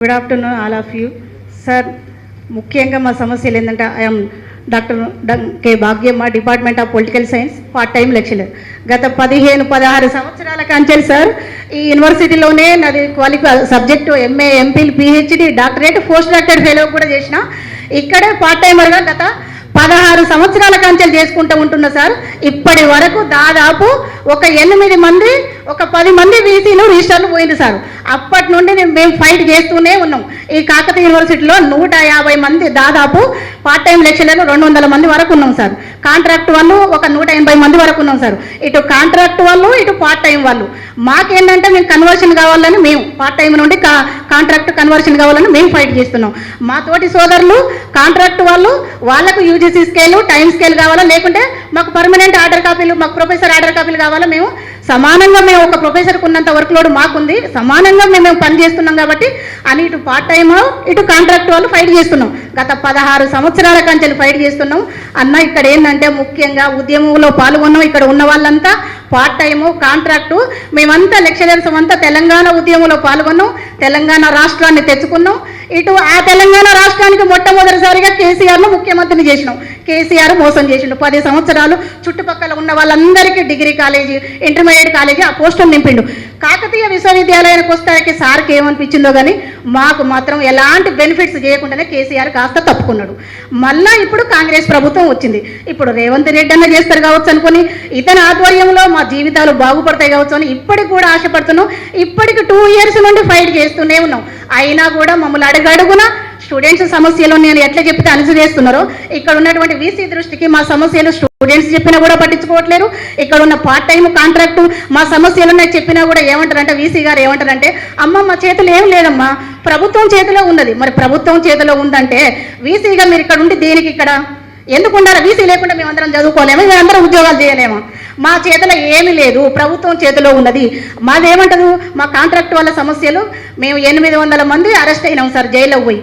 Good afternoon all of you sir. ముఖ్యంగా మా సమస్యలు ఏంటంటే I'm doctor K Bhagyamma, department of political science, part time lecturer. గత 15-16 సంవత్సరాల కంచెలు సార్ ఈ యూనివర్సిటీలోనే నాది subject MA, MPhil, PhD, doctorate, post doctorate fellow కూడా చేసిన. ఇక్కడే పార్ట్ టైమర్గా గత 16 సంవత్సరాల కంచెలు చేసుకుంటూ ఉంటున్నా సార్. ఇప్పటి వరకు దాదాపు ఒక 8 మంది, ఒక 10 మంది వీసీలు రిజిస్టర్లు పోయింది సార్. అప్పటి నుండి మేము ఫైట్ చేస్తూనే ఉన్నాం. ఈ కాకతీయ యూనివర్సిటీలో 150 మంది దాదాపు పార్ట్ టైం లెక్చరర్లు 200 మంది వరకు ఉన్నాం సార్. కాంట్రాక్ట్ వాళ్ళు ఒక 180 మంది వరకు ఉన్నాం సార్. ఇటు కాంట్రాక్ట్ వాళ్ళు, ఇటు పార్ట్ టైం వాళ్ళు. మాకేంటంటే మేము కన్వర్షన్ కావాలని, మేము పార్ట్ టైం నుండి కాంట్రాక్ట్ కన్వర్షన్ కావాలని మేము ఫైట్ చేస్తున్నాం. మా తోటి సోదరులు కాంట్రాక్ట్ వాళ్ళు, వాళ్ళకు యూజీసీ స్కేలు, టైం స్కేల్ కావాలా, లేకుంటే మాకు పర్మనెంట్ ఆర్డర్ కాపీలు, మాకు ప్రొఫెసర్ ఆర్డర్ కాపీలు కావాలా. మేము సమానంగా, మేము ఒక ప్రొఫెసర్కి ఉన్నంత వర్క్ లోడ్ మాకుంది, సమానంగా మేము పని చేస్తున్నాం కాబట్టి అని ఇటు పార్ట్ టైమ్, ఇటు కాంట్రాక్ట్ వాళ్ళు ఫైట్ చేస్తున్నాం. గత 16 సంవత్సరాల కంచెలు ఫైట్ చేస్తున్నాం అన్న. ఇక్కడ ఏంటంటే ముఖ్యంగా ఉద్యమంలో పాల్గొన్నాం. ఇక్కడ ఉన్న వాళ్ళంతా పార్ట్ టైము, కాంట్రాక్టు, మేమంతా లెక్చరర్స్ అంతా తెలంగాణ ఉద్యమంలో పాల్గొన్నాం. తెలంగాణ రాష్ట్రాన్ని తెచ్చుకున్నాం. ఇటు ఆ తెలంగాణ రాష్ట్రానికి మొట్టమొదటిసారిగా కేసీఆర్ను ముఖ్యమంత్రిని చేసినాం. కేసీఆర్ మోసం చేసిండు. 10 సంవత్సరాలు చుట్టుపక్కల ఉన్న వాళ్ళందరికీ డిగ్రీ కాలేజీ, ఇంటర్మీడియట్ కాలేజీ ఆ పోస్టులు నింపిండు. కాకతీయ విశ్వవిద్యాలయానికి వస్తానికి సార్కి ఏమనిపించిందో కానీ మాకు మాత్రం ఎలాంటి బెనిఫిట్స్ చేయకుండానే కేసీఆర్ కాస్త తప్పుకున్నాడు. మళ్ళా ఇప్పుడు కాంగ్రెస్ ప్రభుత్వం వచ్చింది. ఇప్పుడు రేవంత్ రెడ్డి అన్న చేస్తారు కావచ్చు అనుకుని, ఇతని ఆధ్వర్యంలో మా జీవితాలు బాగుపడతాయి కావచ్చు అని ఇప్పటికి కూడా ఆశపడుతున్నాం. ఇప్పటికి 2 years నుండి ఫైట్ చేస్తూనే ఉన్నాం. అయినా కూడా మమ్మల్ని అడుగడుగున స్టూడెంట్స్ సమస్యలు నేను ఎట్లా చెప్తే అణచివేస్తున్నారో, ఇక్కడ ఉన్నటువంటి వీసీ దృష్టికి మా సమస్యలు స్టూడెంట్స్ చెప్పినా కూడా పట్టించుకోవట్లేరు. ఇక్కడ ఉన్న పార్ట్ టైం, కాంట్రాక్టు మా సమస్యలు ఉన్నాయి చెప్పినా కూడా ఏమంటారంటే, వీసీ గారు ఏమంటారంటే, అమ్మ మా చేతిలో ఏం లేదమ్మా, ప్రభుత్వం చేతిలో ఉన్నది. మరి ప్రభుత్వం చేతిలో ఉందంటే వీసీగా మీరు ఇక్కడ ఉండి దేనికి, ఇక్కడ ఎందుకు ఉండాలి? వీసీ లేకుండా మేమందరం చదువుకోలేము, మేమందరం ఉద్యోగాలు చేయలేము. మా చేతిలో ఏమీ లేదు, ప్రభుత్వం చేతిలో ఉన్నది. మాదేమంటారు, మా కాంట్రాక్ట్ వాళ్ళ సమస్యలు, మేము 800 మంది అరెస్ట్ అయినాం సార్ జైల్లో పోయి.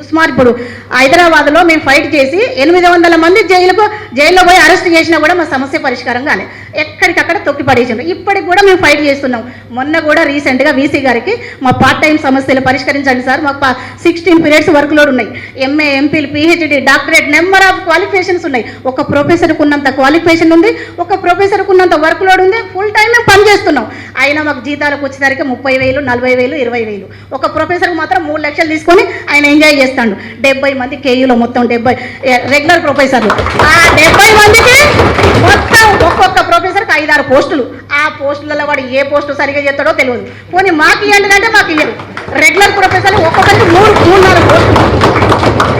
ఉస్మాన్ ఇప్పుడు హైదరాబాద్లో మేము ఫైట్ చేసి 800 మంది జైల్లో పోయి అరెస్ట్ చేసినా కూడా మా సమస్య పరిష్కారం కాలే. ఎక్కడికక్కడ తొక్కి పడేసిండ్రు. ఇప్పటికి కూడా మేము ఫైట్ చేస్తున్నాం. మొన్న కూడా రీసెంట్గా వీసీ గారికి మా పార్ట్ టైం సమస్యలు పరిష్కరించండి సార్, మాకు 16 పీరియడ్స్ వర్క్ లోడ్ ఉన్నాయి. MA, MPhil, PhD, doctorate, number of qualifications ఉన్నాయి. ఒక ప్రొఫెసర్కు ఉన్నంత క్వాలిఫికేషన్ ఉంది, ఒక ప్రొఫెసర్కు ఉన్నంత వర్క్ లోడ్ ఉంది. ఫుల్ టైం మేము పని చేస్తున్నాం. అయినా మాకు జీతాలకు వచ్చేసరికి 30,000, 40,000, 20,000. ఒక ప్రొఫెసర్కి మాత్రం 3 లక్షలు తీసుకొని ఆయన ఎంజాయ్ చేస్తాడు. 70 మంది కేయూలో మొత్తం 70 రెగ్యులర్ ప్రొఫెసర్లు. ఆ 70 మందికి మొత్తం ఒక్కొక్క ప్రొఫెసర్కి 5-6 పోస్టులు. ఆ పోస్టులలో వాడు ఏ పోస్టు సరిగా చేస్తాడో తెలియదు. పోనీ మాకు ఇవ్వండి అంటే మాకు ఇవ్వరు. రెగ్యులర్ ప్రొఫెసర్లు ఒక్కొక్కరికి 3-4 పోస్టులు.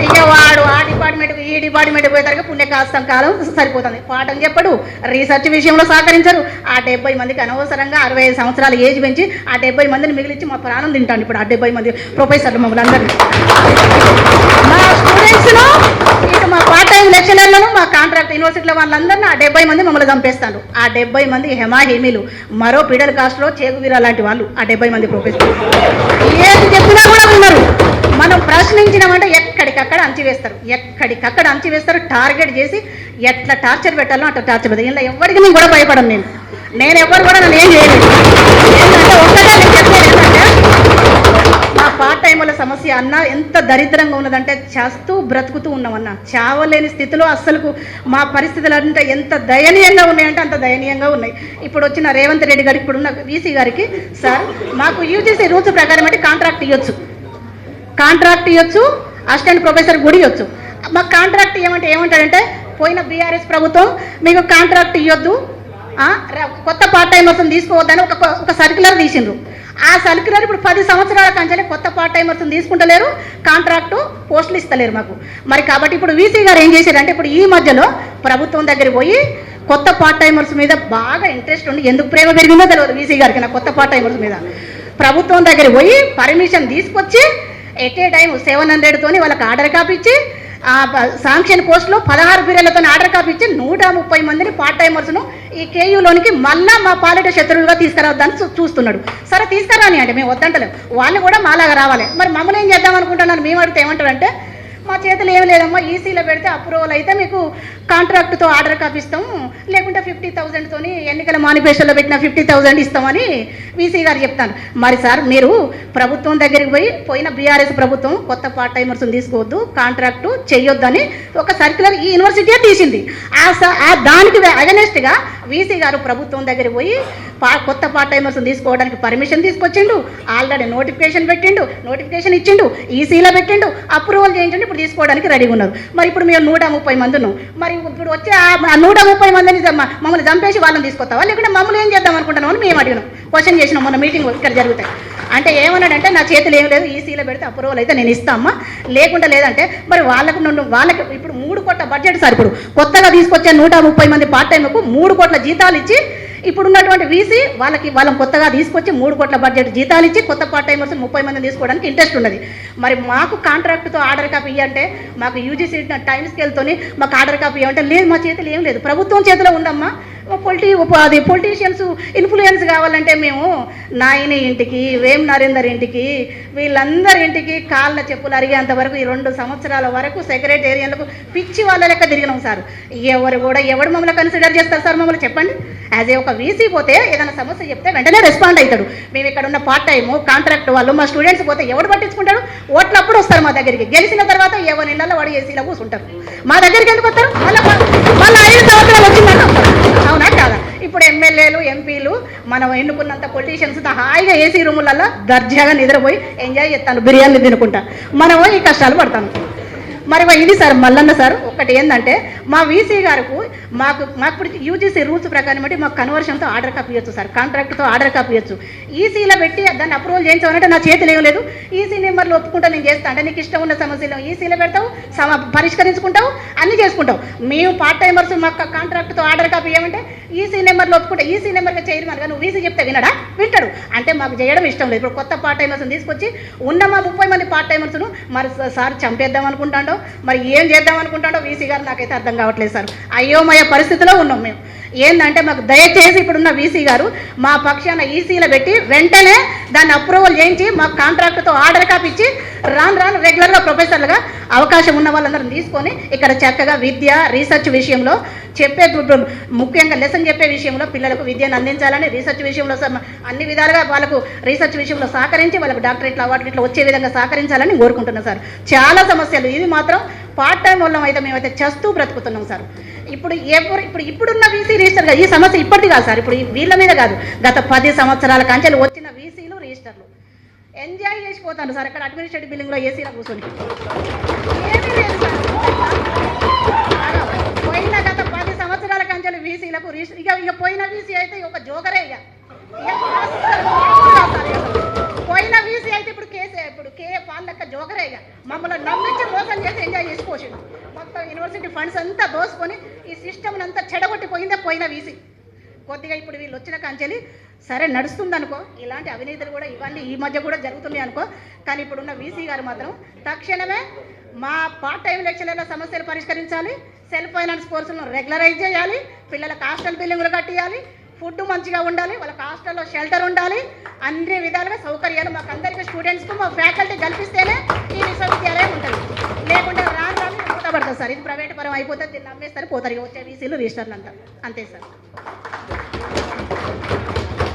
ఇక వాడు ఆ డిపార్ట్మెంట్కి, ఈ డిపార్ట్మెంట్కి పోయేసరికి పుణ్యకాస్తం కాలం సరిపోతుంది. పాఠం చెప్పడు, రీసెర్చ్ విషయంలో సహకరించరు. ఆ 70 మందికి అనవసరంగా 65 సంవత్సరాల ఏజ్ పెంచి ఆ 70 మందిని మిగిలించి మా ప్రాణం తింటాను ఇప్పుడు ఆ 70 మంది ప్రొఫెసర్లు మమ్మల్ని అందరినీ. మా స్టూడెంట్స్ను, ఇటు మా పార్ట్ టైం లెక్చరర్లను, మా కాంట్రాక్ట్ యూనివర్సిటీలో వాళ్ళందరినీ ఆ 70 మంది మమ్మల్ని చంపేస్తాను. ఆ 70 మంది హెమాహేమీలు, మరో పిడల్ కాస్ట్లో చేగువీర లాంటి వాళ్ళు. ఆ 70 మంది ప్రొఫెసర్లు ఏది చెప్పినా కూడా విన్నారు. మనం ప్రశ్నించినామంటే ఎక్కడికక్కడ అంచివేస్తారు, ఎక్కడికక్కడ అంచివేస్తారు. టార్గెట్ చేసి ఎట్లా టార్చర్ పెట్టాలో అట్లా టార్చర్ పెడతారు. ఇలా ఎవరికి నేను కూడా భయపడను. నేను ఎవరు కూడా నన్ను ఏం చేయలేదు. ఏంటంటే ఒక్కటే నేను చెప్పేది ఏంటంటే, మా పార్ట్ టైముల సమస్య అన్న ఎంత దరిద్రంగా ఉన్నదంటే, చేస్తూ బ్రతుకుతూ ఉన్నామన్న. చావలేని స్థితిలో అస్సలు మా పరిస్థితులు అంటే ఎంత దయనీయంగా ఉన్నాయంటే అంత దయనీయంగా ఉన్నాయి. ఇప్పుడు వచ్చిన రేవంత్ రెడ్డి గారికి, ఇప్పుడున్న వీసీ గారికి, సార్ మాకు యూజీసీ రూల్స్ ప్రకారం అంటే కాంట్రాక్ట్ ఇవ్వచ్చు, అసిస్టెంట్ ప్రొఫెసర్ కూడా ఇవ్వచ్చు. మాకు కాంట్రాక్ట్ ఏమంటాడంటే, పోయిన బీఆర్ఎస్ ప్రభుత్వం మీకు కాంట్రాక్ట్ ఇవ్వద్దు, కొత్త పార్ట్ టైమర్స్ని తీసుకోవద్దని ఒక సర్క్యులర్ తీసిండ్రు. ఆ సర్క్యులర్ ఇప్పుడు 10 సంవత్సరాల కంచెలే కొత్త పార్ట్ టైమర్స్ని తీసుకుంటలేరు, కాంట్రాక్టు పోస్టులు ఇస్తలేరు మాకు. మరి కాబట్టి ఇప్పుడు వీసీ గారు ఏం చేశారంటే, ఇప్పుడు ఈ మధ్యలో ప్రభుత్వం దగ్గరికి పోయి కొత్త పార్ట్ టైమర్స్ మీద బాగా ఇంట్రెస్ట్ ఉండి, ఎందుకు ప్రేమ పెరిగిందో తెలియదు వీసీ గారికి నా కొత్త పార్ట్ టైమర్స్ మీద. ప్రభుత్వం దగ్గరికి పోయి పర్మిషన్ తీసుకొచ్చి ఎట్ ఏ టైం 700తోని వాళ్ళకి ఆర్డర్ కాపీ ఇచ్చి, శాంక్షన్ పోస్టులో 16 పీరియడ్లతో ఆర్డర్ కాపీ ఇచ్చి 130 మందిని పార్ట్ టైమర్స్ను ఈ కేయూలోనికి మళ్ళా మా పాలిట శత్రువులుగా తీసుకురావద్దని చూస్తున్నాడు. సరే తీసుకురాని అంటే మేము వద్దంటలేము, వాళ్ళు కూడా మాలాగా రావాలి. మరి మమ్మల్ని ఏం చేద్దాం అనుకుంటున్నారు? మేము అడిగితే ఏమంటారంటే, మా చేతులు ఏమి లేదమ్మా, ఈసీలో పెడితే అప్రూవల్ అయితే మీకు కాంట్రాక్ట్తో ఆర్డర్ కాపీ ఇస్తాం, లేకుంటే 50,000తో ఎన్నికల మేనిఫెస్టోలో పెట్టిన 50,000 ఇస్తామని వీసీ గారు చెప్తాను. మరి సార్ మీరు ప్రభుత్వం దగ్గరికి పోయిన బీఆర్ఎస్ ప్రభుత్వం కొత్త పార్ట్ టైమర్స్ తీసుకోవద్దు, కాంట్రాక్టు చేయొద్దని ఒక సర్క్యులర్ ఈ యూనివర్సిటీ తీసింది. దానికి అగనెస్ట్గా వీసీ గారు ప్రభుత్వం దగ్గరికి పోయి కొత్త పార్ట్ టైమర్స్ తీసుకోవడానికి పర్మిషన్ తీసుకొచ్చిండు, ఆల్రెడీ నోటిఫికేషన్ ఇచ్చిండు, ఈసీలో పెట్టిండు, అప్రూవల్ చేయించండి, ఇప్పుడు తీసుకోవడానికి రెడీగా ఉన్నారు. మరి ఇప్పుడు మేము 130 మంది ఉన్నాం, మరి ఇప్పుడు వచ్చే ఆ 130 మందిని మమ్మల్ని చంపేసి వాళ్ళని తీసుకొస్తావా, లేకుంటే మమ్మల్ని ఏం చేద్దాం అనుకుంటున్నాం అని మేము అడిగినాం, క్వశ్చన్ చేసినాం. మన మీటింగ్ ఇక్కడ జరుగుతాయి అంటే ఏమన్నాడంటే నా చేతులు ఏం లేదు, ఈసీలో పెడితే అప్రూవల్ అయితే నేను ఇస్తామా, లేకుండా లేదంటే మరి వాళ్ళకి ఇప్పుడు 3 కోట్ల బడ్జెట్ సార్, ఇప్పుడు కొత్తగా తీసుకొచ్చే 130 మంది పార్ట్ టైంకు 3 కోట్ల జీతాలు ఇచ్చి, ఇప్పుడు ఉన్నటువంటి వీసీ వాళ్ళని కొత్తగా తీసుకొచ్చి 3 కోట్ల బడ్జెట్ జీతాలు ఇచ్చి కొత్త పార్ట్ టైమర్స్ 30 మందిని తీసుకోవడానికి ఇంట్రెస్ట్ ఉన్నది. మరి మాకు కాంట్రాక్ట్తో ఆర్డర్ కాపీ ఇవ్వంటే, మాకు యూజీసీ టైం స్కేల్తోని మాకు ఆర్డర్ కాపీ ఇవ్వంటే లేదు, మా చేతులు ఏం లేదు, ప్రభుత్వం చేతిలో ఉందమ్మా. పొలిటీషియన్స్ ఇన్ఫ్లుయెన్స్ కావాలంటే మేము నాయని ఇంటికి, వేం నరేందర్ ఇంటికి, వీళ్ళందరి ఇంటికి కాళ్ళ చెప్పులు అరిగేంత వరకు ఈ 2 సంవత్సరాల వరకు సెక్రటేరియన్లకు పిచ్చి వాళ్ళ లెక్క తిరిగినాం సార్. ఎవడు మమ్మల్ని కన్సిడర్ చేస్తారు సార్, మమ్మల్ని చెప్పండి. యాజ్ ఏ ఒక వీసీ పోతే ఏదైనా సమస్య చెప్తే వెంటనే రెస్పాండ్ అవుతాడు. మేము ఇక్కడ ఉన్న పార్ట్ టైము కాంట్రాక్ట్ వాళ్ళు మా స్టూడెంట్స్ పోతే ఎవడు పట్టించుకుంటాడు? ఓట్లప్పుడు వస్తారు మా దగ్గరికి, గెలిచిన తర్వాత ఎవరి ఇళ్ళలో వాడు ఏసీలో కూర్చుంటారు. మా దగ్గరికి ఎందుకు వస్తారు? మళ్ళీ 5 సంవత్సరాలు వచ్చిందని వస్తారు. అవునా కాదా? ఇప్పుడు ఎమ్మెల్యేలు, ఎంపీలు మనం ఎన్నుకున్నంత పొలిటీషియన్స్ హాయిగా ఏసీ రూములలో దర్జాగా నిద్రపోయి ఎంజాయ్ చేస్తాను, బిర్యానీ తినుకుంటా. మనము ఈ కష్టాలు పడతాను. మరి ఇది సార్ మల్లన్న సార్, ఒకటి ఏంటంటే మా వీసీ గారికి మాకు ఇప్పుడు యూజీసీ రూల్స్ ప్రకారం బట్టి మాకు కన్వర్షన్తో ఆర్డర్ కాపీ ఇవ్వచ్చు సార్, కాంట్రాక్ట్తో ఆర్డర్ కాపీ ఇవ్వచ్చు. ఈసీలో పెట్టి దాన్ని అప్రూవల్ చేయించాలంటే నా చేతులు ఏం లేదు, ఈసీ నెంబర్లు ఒప్పుకుంటా నేను చేస్తాను అంటే నీకు ఇష్టం ఉన్న సమస్యలు ఈసీలో పెడతావు, పరిష్కరించుకుంటావు, అన్నీ చేసుకుంటావు. మేము పార్ట్ టైమర్స్ మాకు కాంట్రాక్ట్తో ఆర్డర్ కాపీ ఇవ్వమంటే ఈసీ నెంబర్లు ఒప్పుకుంటా, ఈసీ నెంబర్గా చేయమని నువ్వు వీసీ చెప్తే వింటాడు అంటే మాకు చేయడం ఇష్టం లేదు. ఇప్పుడు కొత్త పార్ట్ టైమర్స్ని తీసుకొచ్చి ఉన్న మా 30 మంది పార్ట్ టైమర్స్ను మరి సార్ చంపేద్దాం అనుకుంటాడో, మరి ఏం చేద్దాం అనుకుంటాడో వీసీ గారు నాకైతే అర్థం కావట్లేదు సార్. అయోమయ పరిస్థితిలో ఉన్నాం మేము. ఏంటంటే మాకు దయచేసి ఇప్పుడున్న వీసీ గారు మా పక్షాన ఈసీలో పెట్టి వెంటనే దాన్ని అప్రూవల్ చేయించి మాకు కాంట్రాక్ట్తో ఆర్డర్ కాపీ ఇచ్చి రాను రెగ్యులర్గా ప్రొఫెసర్లుగా అవకాశం ఉన్న వాళ్ళందరం తీసుకొని ఇక్కడ చక్కగా విద్య రీసెర్చ్ విషయంలో ముఖ్యంగా లెసన్ చెప్పే విషయంలో పిల్లలకు విద్యను అందించాలని, రీసెర్చ్ విషయంలో అన్ని విధాలుగా వాళ్ళకు రీసెర్చ్ విషయంలో సహకరించి వాళ్ళకు డాక్టరేట్లు అవార్డులు ఇట్లా వచ్చే విధంగా సహకరించాలని కోరుకుంటున్నాం సార్. చాలా సమస్యలు, ఇది మాత్రం పార్ట్ టైం వల్ల అయితే మేమైతే చేస్తూ బ్రతుకుతున్నాం సార్. ఇప్పుడున్న వీసీ రిజిస్టర్ ఈ సమస్య ఇప్పటిది కాదు సార్, ఇప్పుడు వీళ్ళ మీద కాదు, గత 10 సంవత్సరాల కంచెలు వచ్చిన వీసీలు రిజిస్టర్లు ఎంజాయ్ చేసిపోతాను సార్. అక్కడ అడ్మినిస్ట్రేటివ్ బిల్డింగ్లో ఏసీలో కూర్చొని ఏమీ లేదు సార్. పోయిన గత 10 సంవత్సరాల కంచెలు వీసీలకు ఇక పోయిన వీసీ అయితే ఒక జోకరే, ఇక పోయిన వీసీ అయితే ఇప్పుడు కేఏ పాల్ లెక్క జోకరే, ఇక మమ్మల్ని నమ్మించి మోసం చేసి ఎంజాయ్ చేసి పోసిండు. మొత్తం యూనివర్సిటీ ఫండ్స్ అంతా దోసుకొని ఈ సిస్టమ్ని అంతా చెడగొట్టిపోయిందే పోయిన వీసీ. కొద్దిగా ఇప్పుడు వీళ్ళు వచ్చిన కంచెలి సరే నడుస్తుంది అనుకో, ఇలాంటి అవినీతులు కూడా ఇవన్నీ ఈ మధ్య కూడా జరుగుతున్నాయి అనుకో, కానీ ఇప్పుడున్న వీసీ గారు మాత్రం తక్షణమే మా పార్ట్ టైం లెక్చరర్ల సమస్యలు పరిష్కరించాలి, సెల్ఫ్ ఫైనాన్స్ కోర్సులను రెగ్యులరైజ్ చేయాలి, పిల్లలకు హాస్టల్ బిల్డింగ్లు కట్టియాలి, ఫుడ్ మంచిగా ఉండాలి, వాళ్ళకి హాస్టల్లో షెల్టర్ ఉండాలి, అన్ని విధాలుగా సౌకర్యాలు మాకు అందరికీ స్టూడెంట్స్కు మా ఫ్యాకల్టీ కల్పిస్తేనే ఈ విశ్వవిద్యాలయం ఉంటుంది. లేకుంటే రాను మూతపడతారు సార్. ఇది ప్రైవేట్ పరం అయిపోతే దీన్ని నమ్మేస్తారు, పోతారు వచ్చే వీసీలు రిజిస్టర్లు అంటారు, అంతే సార్.